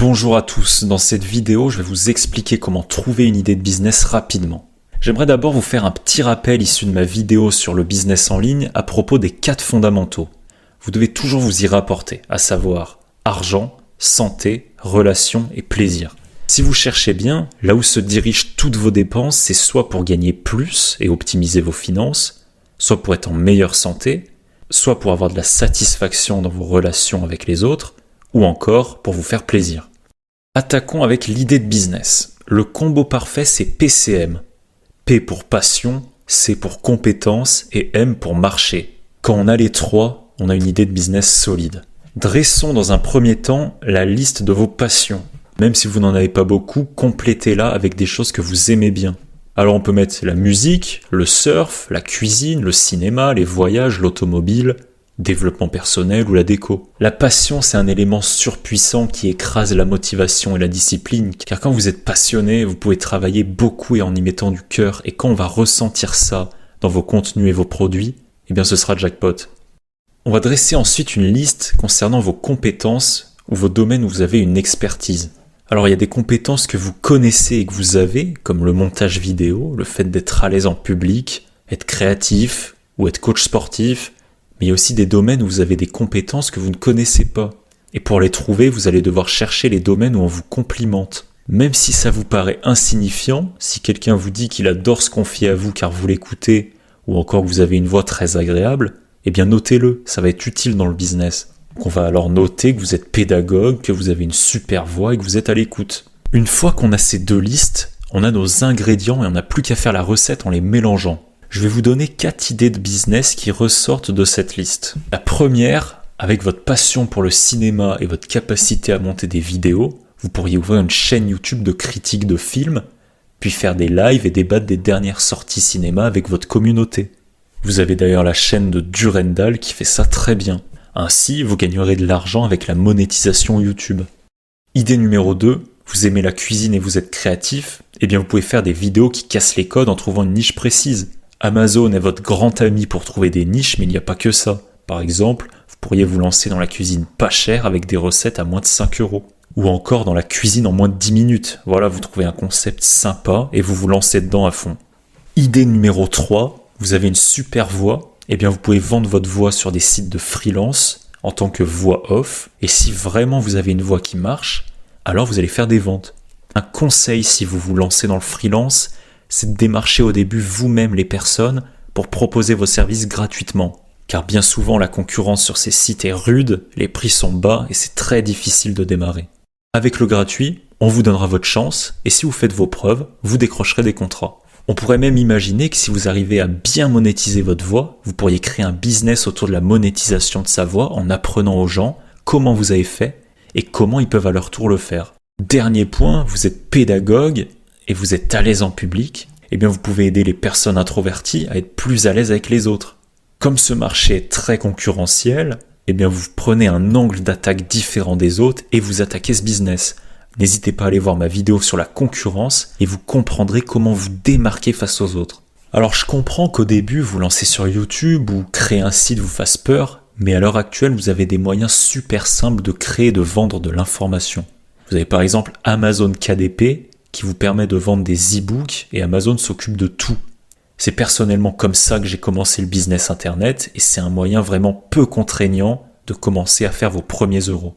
Bonjour à tous, dans cette vidéo, je vais vous expliquer comment trouver une idée de business rapidement. J'aimerais d'abord vous faire un petit rappel issu de ma vidéo sur le business en ligne à propos des 4 fondamentaux. Vous devez toujours vous y rapporter, à savoir argent, santé, relations et plaisir. Si vous cherchez bien, là où se dirigent toutes vos dépenses, c'est soit pour gagner plus et optimiser vos finances, soit pour être en meilleure santé, soit pour avoir de la satisfaction dans vos relations avec les autres, ou encore pour vous faire plaisir. Attaquons avec l'idée de business. Le combo parfait, c'est PCM. P pour passion, C pour compétence et M pour marché. Quand on a les trois, on a une idée de business solide. Dressons dans un premier temps la liste de vos passions. Même si vous n'en avez pas beaucoup, complétez-la avec des choses que vous aimez bien. Alors on peut mettre la musique, le surf, la cuisine, le cinéma, les voyages, l'automobile, développement personnel ou la déco. La passion, c'est un élément surpuissant qui écrase la motivation et la discipline, car quand vous êtes passionné, vous pouvez travailler beaucoup et en y mettant du cœur, et quand on va ressentir ça dans vos contenus et vos produits, eh bien ce sera jackpot. On va dresser ensuite une liste concernant vos compétences ou vos domaines où vous avez une expertise. Alors il y a des compétences que vous connaissez et que vous avez, comme le montage vidéo, le fait d'être à l'aise en public, être créatif ou être coach sportif, mais il y a aussi des domaines où vous avez des compétences que vous ne connaissez pas. Et pour les trouver, vous allez devoir chercher les domaines où on vous complimente. Même si ça vous paraît insignifiant, si quelqu'un vous dit qu'il adore se confier à vous car vous l'écoutez, ou encore que vous avez une voix très agréable, eh bien notez-le, ça va être utile dans le business. Donc on va alors noter que vous êtes pédagogue, que vous avez une super voix et que vous êtes à l'écoute. Une fois qu'on a ces deux listes, on a nos ingrédients et on n'a plus qu'à faire la recette en les mélangeant. Je vais vous donner 4 idées de business qui ressortent de cette liste. La première, avec votre passion pour le cinéma et votre capacité à monter des vidéos, vous pourriez ouvrir une chaîne YouTube de critique de films, puis faire des lives et débattre des dernières sorties cinéma avec votre communauté. Vous avez d'ailleurs la chaîne de Durendal qui fait ça très bien. Ainsi, vous gagnerez de l'argent avec la monétisation YouTube. Idée numéro 2, vous aimez la cuisine et vous êtes créatif, eh bien vous pouvez faire des vidéos qui cassent les codes en trouvant une niche précise. Amazon est votre grand ami pour trouver des niches, mais il n'y a pas que ça. Par exemple, vous pourriez vous lancer dans la cuisine pas chère avec des recettes à moins de 5 €. Ou encore dans la cuisine en moins de 10 minutes. Voilà, vous trouvez un concept sympa et vous vous lancez dedans à fond. Idée numéro 3, vous avez une super voix, eh bien vous pouvez vendre votre voix sur des sites de freelance en tant que voix off. Et si vraiment vous avez une voix qui marche, alors vous allez faire des ventes. Un conseil si vous vous lancez dans le freelance, c'est de démarcher au début vous-même les personnes pour proposer vos services gratuitement. Car bien souvent, la concurrence sur ces sites est rude, les prix sont bas et c'est très difficile de démarrer. Avec le gratuit, on vous donnera votre chance et si vous faites vos preuves, vous décrocherez des contrats. On pourrait même imaginer que si vous arrivez à bien monétiser votre voix, vous pourriez créer un business autour de la monétisation de sa voix en apprenant aux gens comment vous avez fait et comment ils peuvent à leur tour le faire. Dernier point, vous êtes pédagogue et vous êtes à l'aise en public, eh bien vous pouvez aider les personnes introverties à être plus à l'aise avec les autres. Comme ce marché est très concurrentiel, eh bien vous prenez un angle d'attaque différent des autres et vous attaquez ce business. N'hésitez pas à aller voir ma vidéo sur la concurrence et vous comprendrez comment vous démarquer face aux autres. Alors je comprends qu'au début vous lancez sur YouTube ou créer un site vous fasse peur, mais à l'heure actuelle vous avez des moyens super simples de créer et de vendre de l'information. Vous avez par exemple Amazon KDP, qui vous permet de vendre des e-books et Amazon s'occupe de tout. C'est personnellement comme ça que j'ai commencé le business internet et c'est un moyen vraiment peu contraignant de commencer à faire vos premiers euros.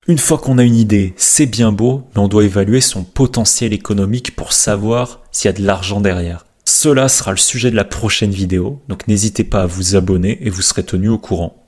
Une fois qu'on a une idée, c'est bien beau, mais on doit évaluer son potentiel économique pour savoir s'il y a de l'argent derrière. Cela sera le sujet de la prochaine vidéo, donc n'hésitez pas à vous abonner et vous serez tenu au courant.